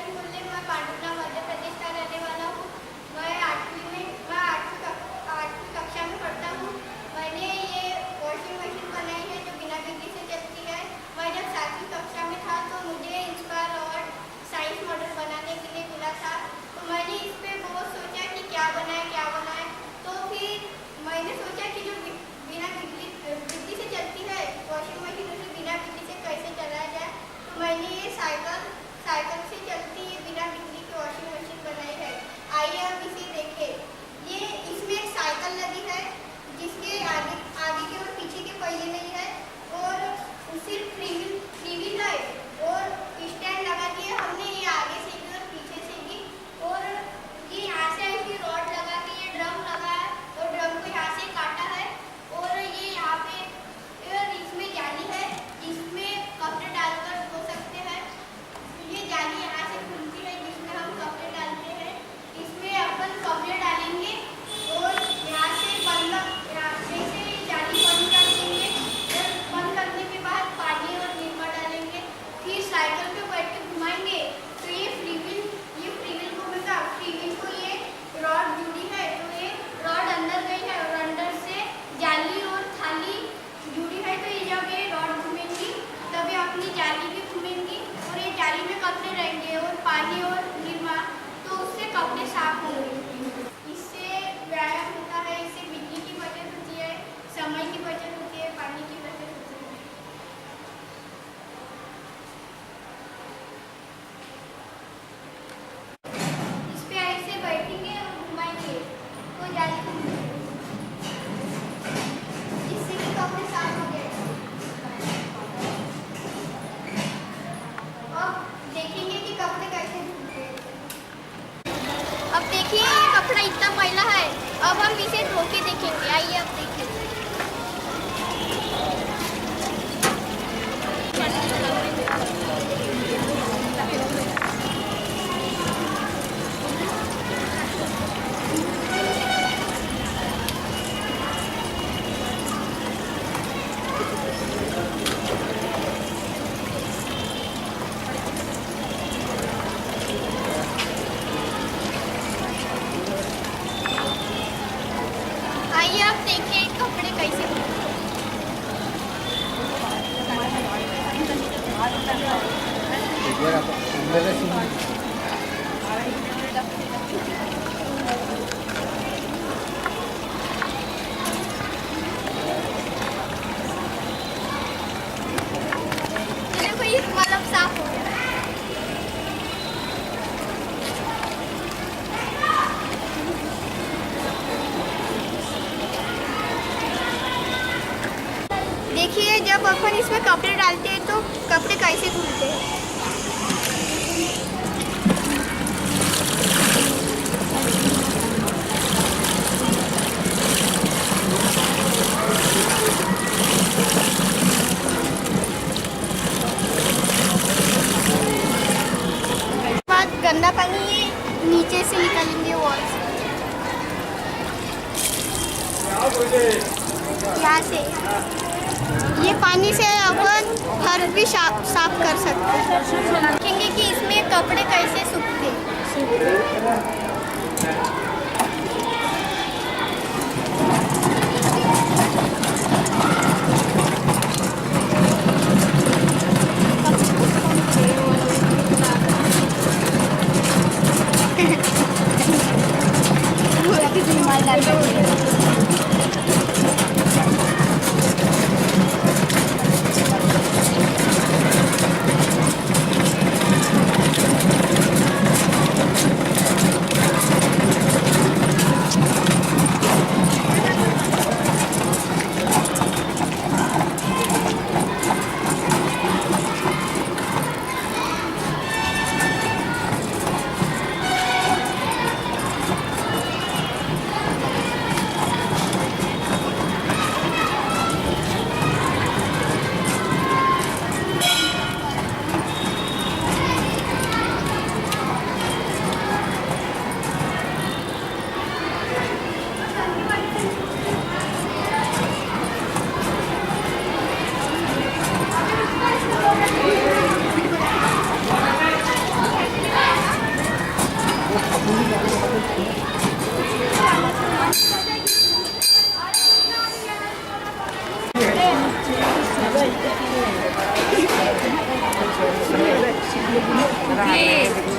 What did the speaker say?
Introduction बोल रहे, मैं पांडुला मध्य प्रदेश का रहने वाला हूँ। मैं आठवीं कक्षा में पढ़ता हूँ। मैंने ये वॉशिंग मशीन बनाई है जो बिना बिजली से चलती है। मैं जब 7वीं कक्षा में था तो मुझे इंस्पायर और साइंस मॉडल बनाने के लिए मिला था। तो मैंने इस पर बहुत सोचा कि क्या बनाए। तो फिर मैंने सोचा कि जो बिना बिजली से चलती है वॉशिंग मशीन, उसे बिना बिजली से कैसे चलाया जाए। तो मैंने ये साइकिल से चलती है बिना बिजली की वॉशिंग मशीन बनाई है। आइए अब इसे देखें। ये इसमें एक साइकिल लगी है जिसके आगे के और पीछे के पहिए नहीं है और सिर्फ फ्री व्हील है और स्टैंड लगा दिया हमने, ये आगे से भी और पीछे से भी। और ये यहाँ से ऐसी रॉड लगा के ये ड्रम लगा है और ड्रम को यहाँ से काटा है और ये यहाँ पे इसमें जाली है जिसमें कपड़े डालकर धो सकते हैं। ये जाली यहाँ से खुलती है जिसमें हम कपड़े डालते हैं। इसमें अपन कपड़े डालेंगे और यहाँ से जाली बंद कर देंगे और बंद करने के बाद पानी और निरमा डालेंगे। फिर साइकिल पे बैठ के घुमाएंगे तो ये फ्री व्हील घूमेगा। फ्री व्हील को ये रॉड जुड़ी है तो ये रॉड अंदर गई है और अंदर से जाली और थाली जुड़ी है। तो ये जब ये रॉड घूमेंगी तभी अपनी जाली भी घूमेंगी और ये जाली में कपड़े रहेंगे और पानी और निरमा, तो उससे कपड़े साफ होंगे। इससे व्यायाम होता है, इससे बिजली की बचत होती है, समय की बचत होती है, पानी की बचत होती है। इस पे ऐसे बैठेंगे और घुमाएंगे तो जाली घूमेगी, इससे भी कपड़े साफ हो जाएंगे। अब देखेंगे कि कपड़े कैसे धुलते हैं। अब देखिए ये कपड़ा इतना मैला है, अब हम इसे धो के देखेंगे। आइए अब देखें। आइए आप देखिए कपड़े कैसे धुलते हैं। देखो ये मतलब साफ हो गया। देखिए जब अपन इसमें कपड़े डालते हैं तो कपड़े कैसे धुलते हैं। बाद गंदा पानी ये नीचे से निकालेंगे वॉल से, यहाँ से। ये पानी से अपन घर भी साफ कर सकते हैं। देखेंगे कि इसमें कपड़े कैसे सूखते हैं। हे